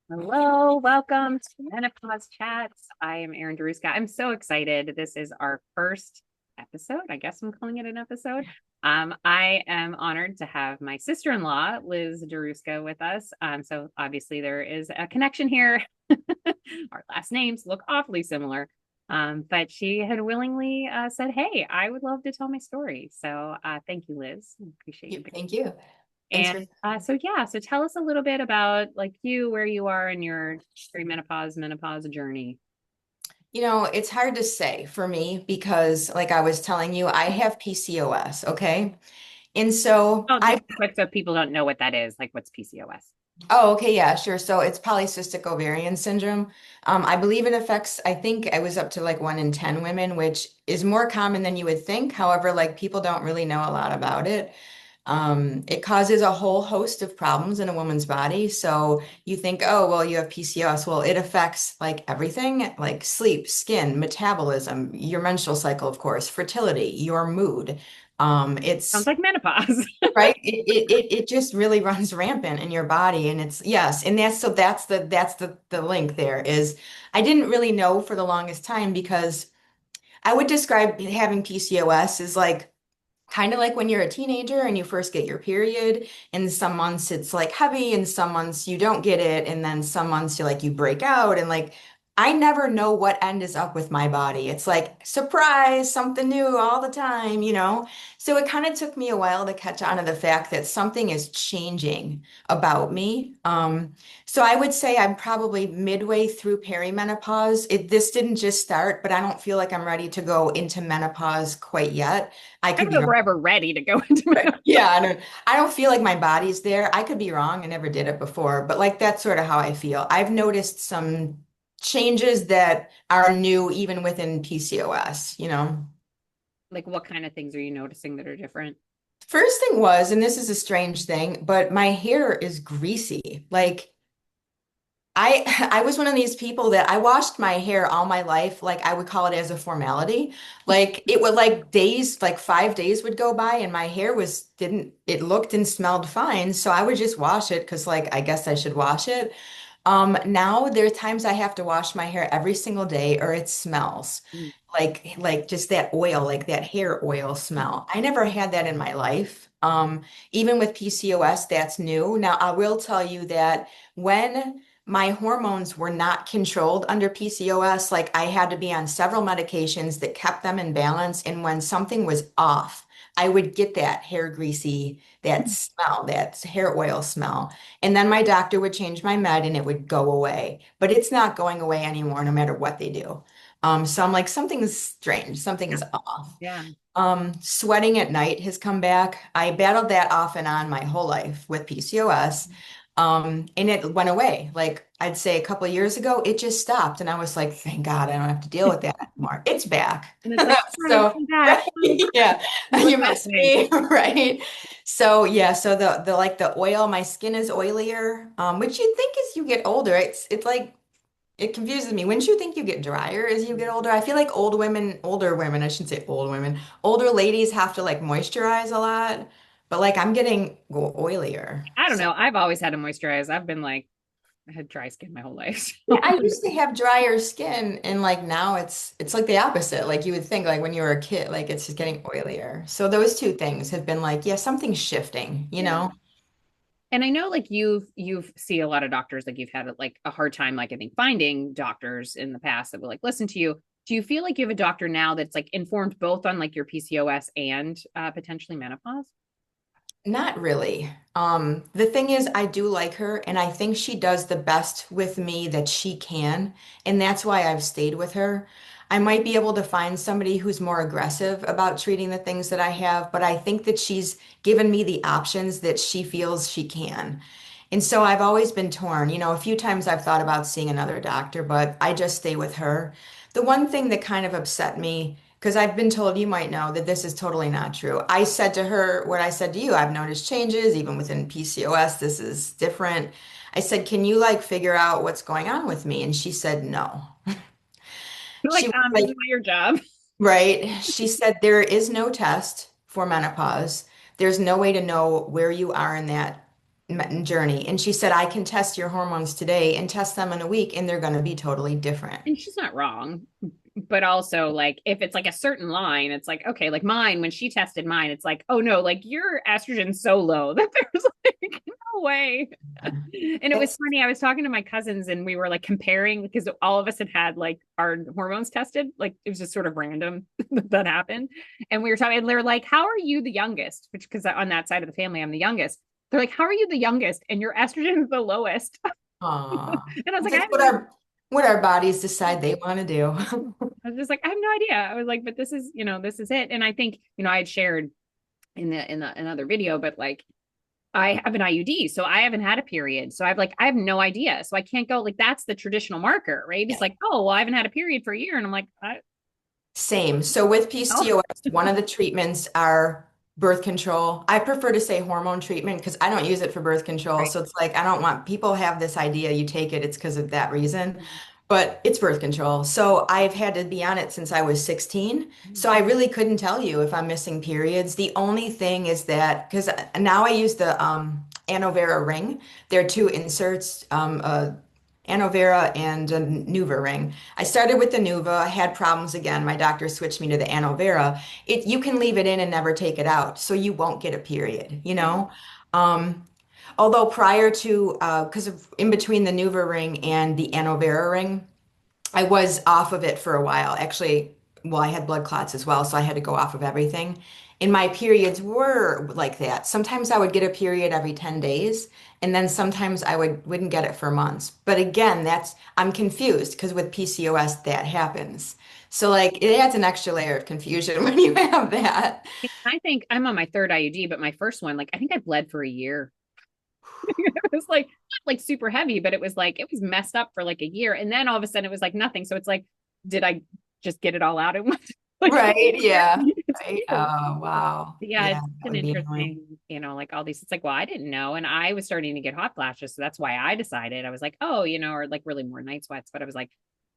Hello, welcome to Menopause Chats. I am Erin Daruska. I'm so excited. This is our first episode. I guess I'm calling it an episode. I am honored to have my sister-in-law, Liz Daruska, with us. So obviously there is a connection here. Our last names look awfully similar. But she had willingly said, "Hey, I would love to tell my story." So thank you, Liz. I appreciate you being Thank you. Thanks for. and so tell us a little bit about like you, where you are in your perimenopause, menopause journey. It's hard to say for me because, like I was telling you, I have PCOS, okay? And so Oh, I, just quick so people don't know what that is. Like, what's PCOS? oh, okay, yeah, sure. So it's polycystic ovarian syndrome. I believe it affects, I think I was up to like 1 in 10 women, which is more common than you would think. However, like people don't really know a lot about it. It causes a whole host of problems in a woman's body. So you think, oh, well, you have PCOS. Well, it affects like everything, like sleep, skin, metabolism, your menstrual cycle, of course, fertility, your mood. Sounds It's like menopause. right. It just really runs rampant in your body. And it's yes. And that's the link there is I didn't really know for the longest time because I would describe having PCOS as like kind of like when you're a teenager and you first get your period, and some months it's like heavy, and some months you don't get it, and then some months you break out, and like I never know what end is up with my body. It's like surprise, something new all the time. So it kind of took me a while to catch on to the fact that something is changing about me. So I would say I'm probably midway through perimenopause. This didn't just start, but I don't feel like I'm ready to go into menopause quite yet. I I could don't be know if wrong. we're ever ready to go into Right. menopause. Yeah, I don't feel like my body's there. I could be wrong. I never did it before, but like that's sort of how I feel. I've noticed some changes that are new even within PCOS. Like, what kind of things are you noticing that are different? First thing was, and this is a strange thing, but my hair is greasy. Like I I was one of these people that I washed my hair all my life, like I would call it as a formality. Like it would like days, like 5 days would go by and my hair was didn't it looked and smelled fine. So I would just wash it because like I guess I should wash it. Now there are times I have to wash my hair every single day or it smells. Mm. Like just that oil, like that hair oil smell. I never had that in my life. Even with PCOS, that's new. Now I will tell you that when my hormones were not controlled under PCOS. Like I had to be on several medications that kept them in balance. And when something was off, I would get that hair greasy, that smell, that hair oil smell. And then my doctor would change my med and it would go away. But it's not going away anymore, no matter what they do. So I'm like, something's strange, Yeah. something's off. Yeah. Sweating at night has come back. I battled that off and on my whole life with PCOS. And it went away. Like I'd say a couple of years ago, it just stopped. And I was like, thank God I don't have to deal with that anymore. It's back. And it's like, hi, So, I'm back. right, yeah, You look you missed amazing. me, right? So yeah, so the like the oil, my skin is oilier, which you think as you get older, it's like it confuses me. Wouldn't you think you get drier as you get older? I feel like older women, I shouldn't say old women, older ladies have to like moisturize a lot, but like I'm getting oilier. I don't So know. I've always had to moisturize. I've been like, I had dry skin my whole life. yeah, So. I used to have drier skin and like now it's like the opposite. Like you would think like when you were a kid, like it's just getting oilier. So those two things have been like, yeah, something's shifting, you Yeah. know? And I know like you've see a lot of doctors, like you've had like a hard time, like I think finding doctors in the past that will like listen to you. Do you feel like you have a doctor now that's like informed both on like your PCOS and potentially menopause? Not really. The thing is, I do like her, and I think she does the best with me that she can, and that's why I've stayed with her. I might be able to find somebody who's more aggressive about treating the things that I have, but I think that she's given me the options that she feels she can. And so I've always been torn. A few times I've thought about seeing another doctor, but I just stay with her. The one thing that kind of upset me, because I've been told you might know that this is totally not true. I said to her what I said to you. I've noticed changes even within PCOS. This is different. I said, "Can you like figure out what's going on with me?" And she said, "No." You're She like, was this is like, not your job. right. She said, "There is no test for menopause. There's no way to know where you are in that journey. And she said, I can test your hormones today and test them in a week, and they're going to be totally different. And she's not wrong. But also, like, if it's like a certain line, it's like, okay, like mine, when she tested mine, it's like, oh no, like your estrogen's so low that there's like no way. And it was It's funny. I was talking to my cousins and we were like comparing because all of us had had like our hormones tested. Like it was just sort of random that happened. And we were talking, and they're like, how are you the youngest? Which, because on that side of the family, I'm the youngest. They're like, how are you the youngest? And your estrogen is the lowest. aw. And I was like, I That's have no idea. what our bodies decide they want to do. I was just like, I have no idea. I was like, but this is, this is it. And I think, I had shared in the another video, but like I have an IUD, so I haven't had a period. So I have no idea. So I can't go like that's the traditional marker, right? It's like, oh, well, I haven't had a period for a year. And I'm like, Same. So with oh, PCOS, one of the treatments are birth control. I prefer to say hormone treatment because I don't use it for birth control. right. So it's like I don't want people have this idea you take it, it's because of that reason. But it's birth control. So I've had to be on it since I was 16. So I really couldn't tell you if I'm missing periods. The only thing is that because now I use the Anovera ring. There are two inserts, Anovera and a Nuva ring. I started with the Nuva, had problems again. My doctor switched me to the Anovera. You can leave it in and never take it out, so you won't get a period, you Yeah. know? Um, Although prior to, because of in between the Nuva ring and the Anovera ring, I was off of it for a while. Actually, well, I had blood clots as well, so I had to go off of everything. And my periods were like that. Sometimes I would get a period every 10 days, and then sometimes I wouldn't get it for months. But again, I'm confused because with PCOS that happens. So like it adds an extra layer of confusion when you have that. I think I'm on my third IUD, but my first one, like I think I bled for a year. It was like not like super heavy, but it was like it was messed up for like a year. And then all of a sudden it was like nothing. So it's like, did I just get it all out at once? Like for Right, a year? yeah. It's Right. weird. Oh, wow. Yeah, Yeah, it's that an would be annoying. interesting, like all these. It's like, well, I didn't know, and I was starting to get hot flashes, so that's why I decided. I was like, oh, or like really more night sweats. But I was like,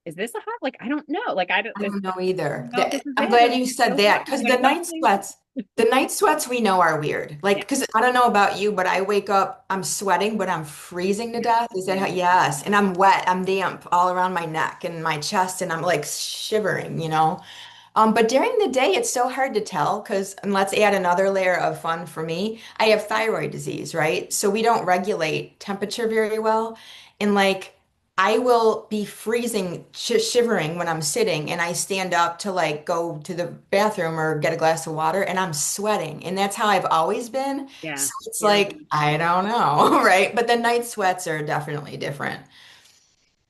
is this a hot? Like, I don't know. Like, I don't, I don't know either. don't know if this is I'm it. glad Is you it said so that hot? because Am I exhausting? the night sweats we know are weird. Like, Yeah, because I don't know about you, but I wake up, I'm sweating, but I'm freezing to yeah, death. Is that how? yeah, Yes. And I'm wet, I'm damp all around my neck and my chest, and I'm like shivering, you know? But during the day, it's so hard to tell because, and let's add another layer of fun for me. I have thyroid disease, right? So we don't regulate temperature very well. And like, I will be freezing, shivering when I'm sitting, and I stand up to like go to the bathroom or get a glass of water, and I'm sweating. And that's how I've always been. yeah. So it's You're like, I don't know, right? But the night sweats are definitely different.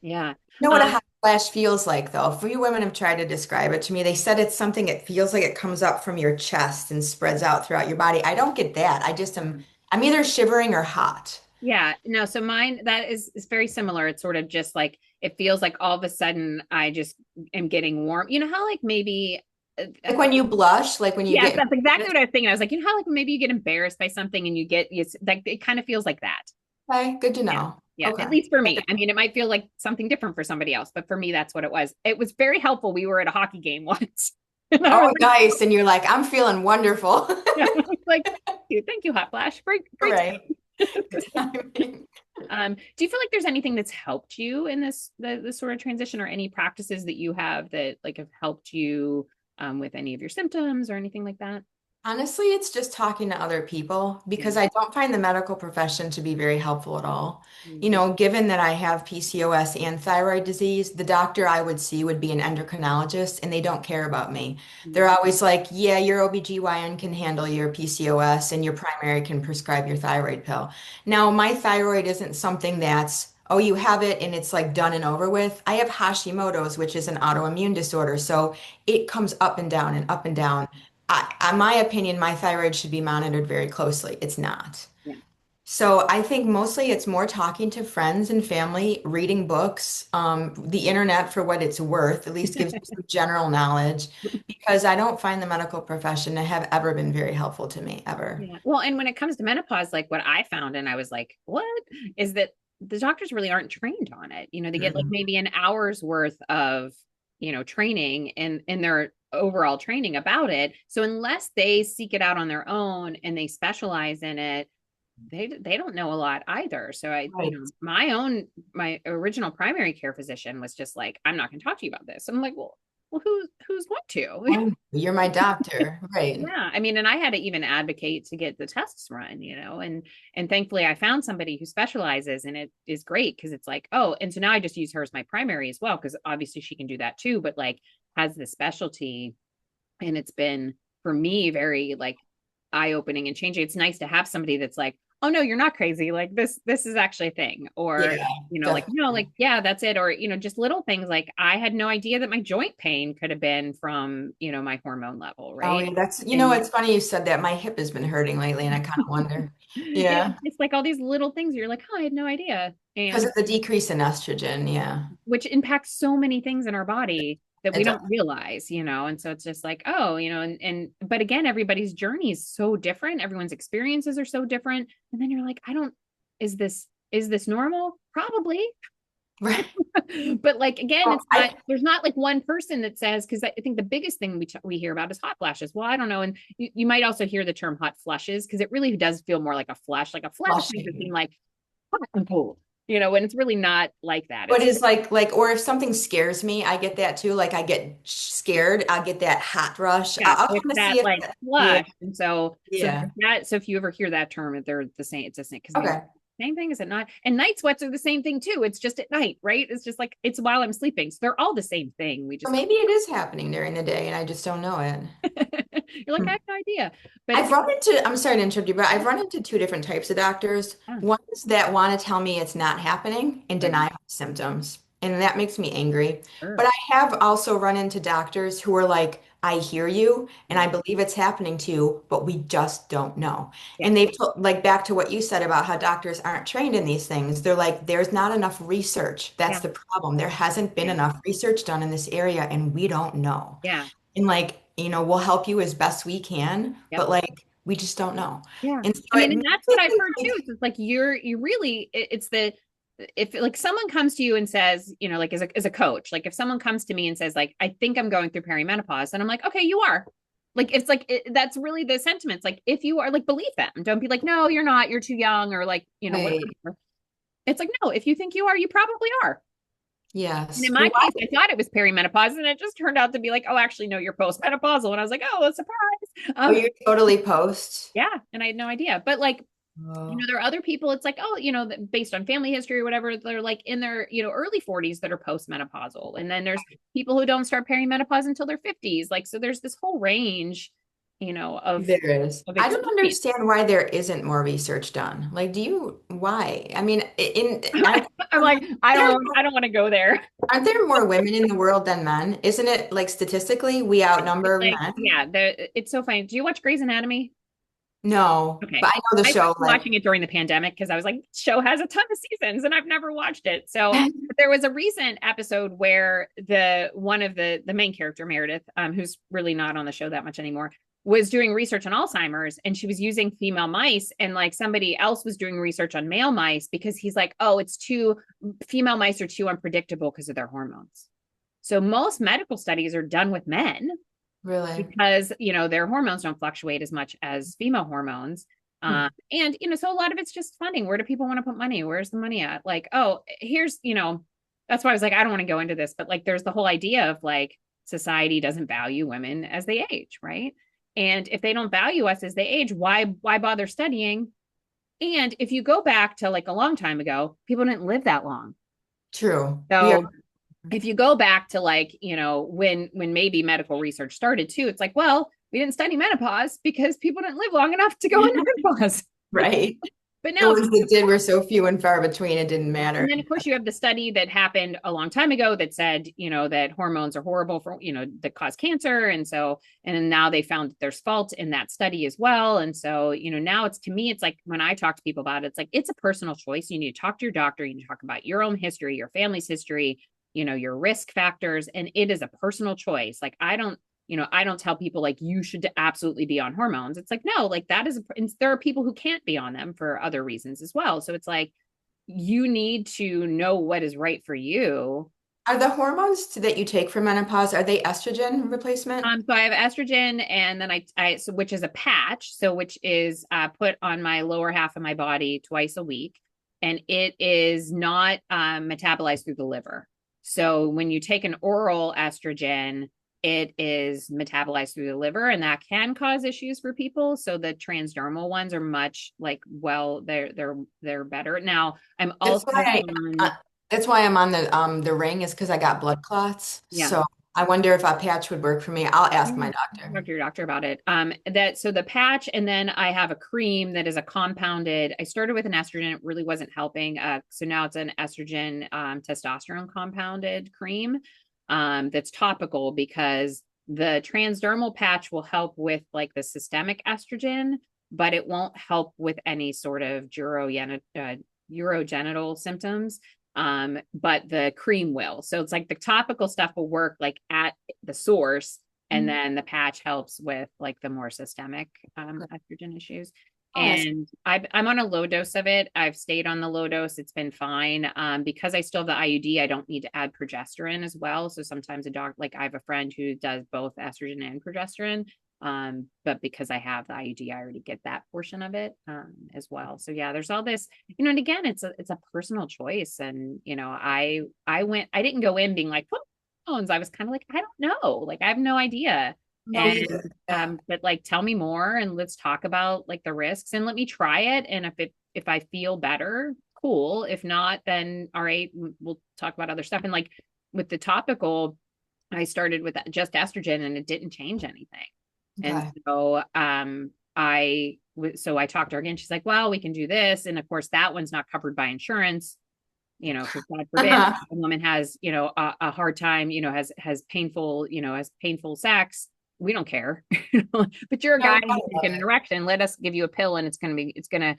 yeah. Know what a Um, hot flash feels like, though. A few women have tried to describe it to me. They said it's something, it feels like it comes up from your chest and spreads out throughout your body. I don't get that. I'm either shivering or hot. yeah, no, so mine that is very similar. It's sort of just like it feels like all of a sudden I just am getting warm. You know how like maybe Like when you blush, like when you yes, get, that's exactly what I was thinking. I was like, how like maybe you get embarrassed by something and it's like it kind of feels like that. okay, good to Yeah. know. Yeah, Okay. at least for me. I mean, it might feel like something different for somebody else, but for me, that's what it was. It was very helpful. We were at a hockey game once, and I was Oh, nice. And you're like, I'm feeling wonderful. yeah, I was like, thank you, Hot Flash. Great, great. Right. Good timing. Do you feel like there's anything that's helped you in this sort of transition, or any practices that you have that like have helped you with any of your symptoms or anything like that? Honestly, it's just talking to other people Yeah. because I don't find the medical profession to be very helpful at all. Mm-hmm. You know, given that I have PCOS and thyroid disease, the doctor I would see would be an endocrinologist and they don't care about me. They're always like, yeah, your OBGYN can handle your PCOS and your primary can prescribe your thyroid pill. Now, my thyroid isn't something that's, oh, you have it and it's like done and over with. I have Hashimoto's, which is an autoimmune disorder. So it comes up and down and up and down. In my opinion, my thyroid should be monitored very closely. It's not. Yeah. So I think mostly it's more talking to friends and family, reading books, the internet for what it's worth, at least gives you some general knowledge, because I don't find the medical profession to have ever been very helpful to me, ever. Yeah. Well, and when it comes to menopause, like what I found, and I was like, what is that the doctors really aren't trained on it. They get like Mm-mm. maybe an hour's worth of, training in their overall training about it. So unless they seek it out on their own and they specialize in it, they don't know a lot either. So Right. my original primary care physician was just like, I'm not going to talk to you about this. I'm like, well, who's going to? You're my doctor. Right. Yeah, I mean, and I had to even advocate to get the tests run, and thankfully I found somebody who specializes, and it is great because it's like, oh, and so now I just use her as my primary as well because obviously she can do that too, but like has the specialty, and it's been for me very like eye-opening and changing. It's nice to have somebody that's like, oh no, you're not crazy, like this is actually a thing, or Yeah, like no, definitely. like yeah, that's it, or just little things like I had no idea that my joint pain could have been from my hormone level, Oh, right? yeah, that's, And it's funny you said that. My hip has been hurting lately, and I kind of wonder. yeah, Yeah. it's like all these little things you're like, oh, I had no idea. Because And of the decrease in estrogen. Yeah, which impacts so many things in our body that we it does. don't realize, and so it's just like, oh, and but again, everybody's journey is so different, everyone's experiences are so different, and then you're like, I don't, is this normal? Probably. Right. But like again, Well, it's not, there's not like one person that says, because I think the biggest thing we hear about is hot flashes. Well, I don't know, and you might also hear the term hot flushes because it really does feel more like a flush. Like a flush makes it seem flushing. like hot and cold, when it's really not like that. But It's it's or if something scares me, I get that too. Like I get scared, I'll get that hot rush. yeah, I'll so it's kind of see that if like that, yeah, flush, and so yeah. that, so if you ever hear that term, they're the same. It's the same because Okay. same thing, is it not? And night sweats are the same thing too. It's just at night, right? It's just like it's while I'm sleeping. So they're all the same thing. We So just don't. maybe it is happening during the day and I just don't know it. You're like, I Hmm. have no idea. But it's I'm sorry to interrupt you, but I've run into two different types of doctors. oh, Ones that want to tell me it's not happening and right, deny my symptoms. And that makes me angry. But sure. I have also run into doctors who are like, I hear you and I Yeah, believe it's happening to you, but we just don't know. yeah, And they've told, like back to what you said about how doctors aren't trained in these things. They're like, there's not enough research. That's yeah, the problem. There hasn't been yeah, enough research done in this area and we don't know. yeah. And we'll help you as best we can, Yep. but like we just don't know. Yeah. And so I mean, it and makes that's me what I've think heard too. like, It's like you really, it's the, if like someone comes to you and says, like as a coach, like if someone comes to me and says, like, I think I'm going through perimenopause, and I'm like, okay, you are. Like, it's like, that's really the sentiments. Like, if you are, like, believe them. Don't be like, no, you're not, you're too young, or like, right, whatever. It's like, no, if you think you are, you probably are. And in yes. my Well, case, I thought it was perimenopause, and it just turned out to be like, oh, actually, no, you're postmenopausal. And I was like, oh, a surprise. oh, you're totally post. Yeah. And I had no idea. But like, Oh, there are other people, it's like, oh, based on family history or whatever, they're like in their, early 40s that are postmenopausal. And then there's people who don't start perimenopause until their 50s. Like, so there's this whole range, of there is. I don't experience. understand why there isn't more research done. Like, why? I mean, I'm like, there, I don't want to go there. aren't there more women in the world than men? Isn't it like statistically we It's outnumber like, men? yeah, it's so funny. Do you watch Grey's Anatomy? No, Okay. but I know the I show, started watching it during the pandemic because I was like, this show has a ton of seasons and I've never watched it. So but there was a recent episode where the one of the main character, Meredith, who's really not on the show that much anymore, was doing research on Alzheimer's, and she was using female mice, and like somebody else was doing research on male mice because he's like, oh, it's too, female mice are too unpredictable because of their hormones. So most medical studies are done with men really. because their hormones don't fluctuate as much as female hormones. Hmm. And so a lot of it's just funding. Where do people want to put money? Where's the money at? Like, oh, here's, that's why I was like, I don't want to go into this, but like there's the whole idea of like society doesn't value women as they age, right? And if they don't value us as they age, why bother studying? And if you go back to like a long time ago, people didn't live that long. True. Yeah. So if you go back to like when maybe medical research started too, it's like, well, we didn't study menopause because people didn't live long enough to go into menopause. Right. But The now, ones that did were so few and far between, it didn't matter. and then of course you have the study that happened a long time ago that said that hormones are horrible for that cause cancer, and so and now they found that there's fault in that study as well. And so now it's, to me, it's like when I talk to people about it, it's like it's a personal choice. You need to talk to your doctor, you need to talk about your own history, your family's history, your risk factors, and it is a personal choice. Like I don't tell people like you should absolutely be on hormones. It's like, no, like that is there are people who can't be on them for other reasons as well. So it's like you need to know what is right for you. Are the hormones that you take for menopause, are they estrogen replacement? So I have estrogen, and then so which is a patch, so which is put on my lower half of my body twice a week, and it is not metabolized through the liver. So when you take an oral estrogen, it is metabolized through the liver, and that can cause issues for people. So the transdermal ones are much like, well, they're better. Now I'm That's also why on, that's why I'm on the ring is because I got blood clots. yeah. So I wonder if a patch would work for me. I'll ask my Yeah, doctor. talk to your doctor about it. That so the patch, and then I have a cream that is a compounded. I started with an estrogen; it really wasn't helping. So now it's an estrogen, testosterone compounded cream, that's topical because the transdermal patch will help with like the systemic estrogen, but it won't help with any sort of urogenital symptoms. But the cream will. So it's like the topical stuff will work like at the source, and then the patch helps with like the more systemic estrogen issues. Oh, that's And I'm on a low dose of it. I've stayed on the low dose. It's been fine. Because I still have the IUD, I don't need to add progesterone as well. So sometimes like I have a friend who does both estrogen and progesterone. But because I have the IUD, I already get that portion of it as well. So yeah, there's all this, and again, it's a personal choice. And I didn't go in being like, phones. I was kind of like, I don't know. Like, I have no idea. no And either. Yeah. but like tell me more, and let's talk about like the risks, and let me try it. And if I feel better, cool. If not, then all right, we'll talk about other stuff. And like with the topical, I started with just estrogen and it didn't change anything. And Okay. so so I talked to her again. She's like, well, we can do this. And of course, that one's not covered by insurance, because God forbid a woman has, a hard time, has painful sex. We don't care. But you're a No, guy, I you can love get an it. erection. Let us give you a pill, and it's gonna,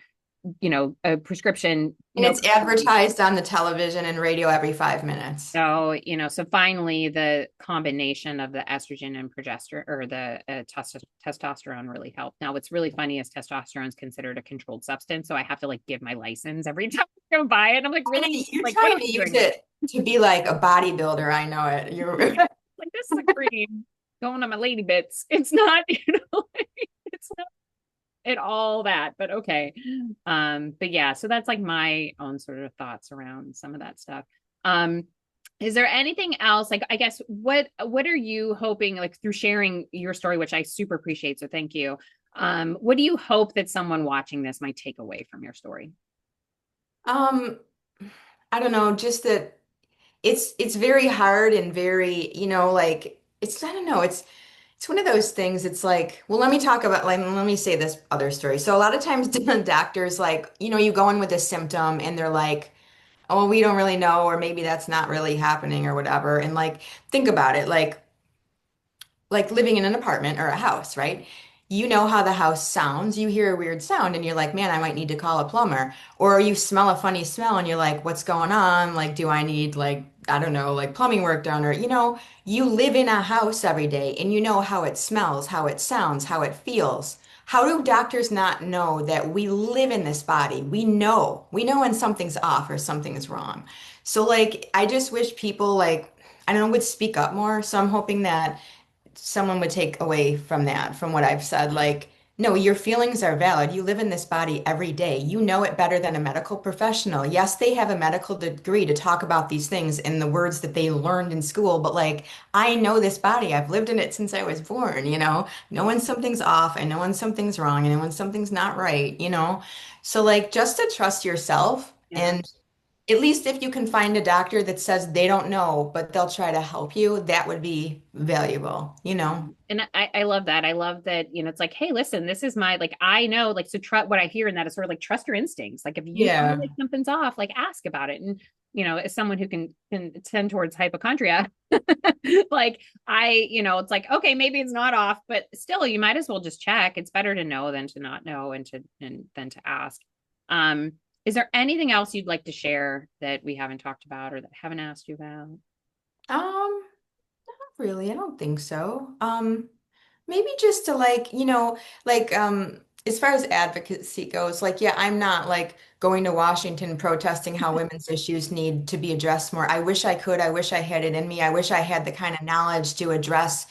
a prescription, And no. it's advertised on the television and radio every 5 minutes. So, so finally the combination of the estrogen and progesterone, or the testosterone, really helped. Now, what's really funny is testosterone is considered a controlled substance. So I have to like give my license every time I go buy it. I'm like, I know really? you're Like, what am trying I to use doing? it to be like a bodybuilder. I know it. You're Like, this is a cream going on my lady bits. It's not, it's not at all that, but okay. But yeah, so that's like my own sort of thoughts around some of that stuff. Um, is there anything else? Like, I guess what are you hoping, like through sharing your story, which I super appreciate, so thank you. What do you hope that someone watching this might take away from your story? um I don't know, just that it's very hard and very, like it's I don't know, it's one of those things. It's like, well, let me talk about like let me say this other story. So a lot of times doctors like, you go in with a symptom and they're like, oh, we don't really know, or maybe that's not really happening or whatever. And like think about it, like living in an apartment or a house, right? You know how the house sounds. You hear a weird sound and you're like, man, I might need to call a plumber. Or you smell a funny smell and you're like, what's going on? Like, do I need like, I don't know, like plumbing work done? Or, you live in a house every day and you know how it smells, how it sounds, how it feels. How do doctors not know that we live in this body? We know when something's off or something's wrong. So like, I just wish people like, I don't know, would speak up more. So I'm hoping that someone would take away from that, from what I've said. Like, no, your feelings are valid. You live in this body every day. You know it better than a medical professional. Yes, they have a medical degree to talk about these things in the words that they learned in school, but like, I know this body. I've lived in it since I was born, Know when something's off, I know when something's wrong, and when something's not right. So, like, just to trust yourself Yeah. and at least if you can find a doctor that says they don't know, but they'll try to help you, that would be valuable. And I love that. I love that, it's like, hey, listen, this is my, like, I know, like, so what I hear in that is sort of like, trust your instincts. Like, if you feel Yeah. like something's off, like, ask about it. And, as someone who can tend towards hypochondria, like, it's like, okay, maybe it's not off, but still, you might as well just check. It's better to know than to not know, and than to ask. Um, is there anything else you'd like to share that we haven't talked about or that I haven't asked you about? Not really, I don't think so. Maybe just to like, as far as advocacy goes, like, yeah, I'm not like going to Washington protesting how women's issues need to be addressed more. I wish I could. I wish I had it in me. I wish I had the kind of knowledge to address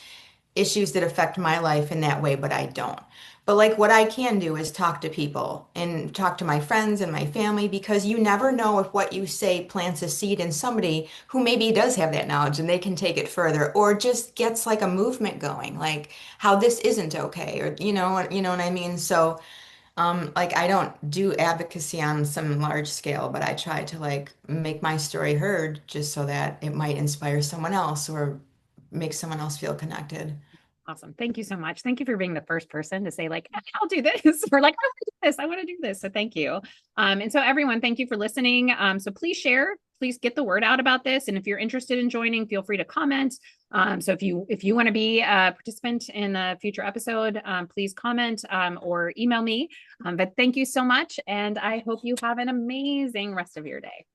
issues that affect my life in that way, but I don't. But like what I can do is talk to people and talk to my friends and my family because you never know if what you say plants a seed in somebody who maybe does have that knowledge and they can take it further or just gets like a movement going, like how this isn't okay or you know what I mean? So like I don't do advocacy on some large scale, but I try to like make my story heard just so that it might inspire someone else or make someone else feel connected. Awesome. Thank you so much. Thank you for being the first person to say, like, I'll do this. Or like, I want to do this. I want to do this. So thank you. And so everyone, thank you for listening. So please share, please get the word out about this. And if you're interested in joining, feel free to comment. So if you want to be a participant in a future episode, please comment or email me. But thank you so much. And I hope you have an amazing rest of your day.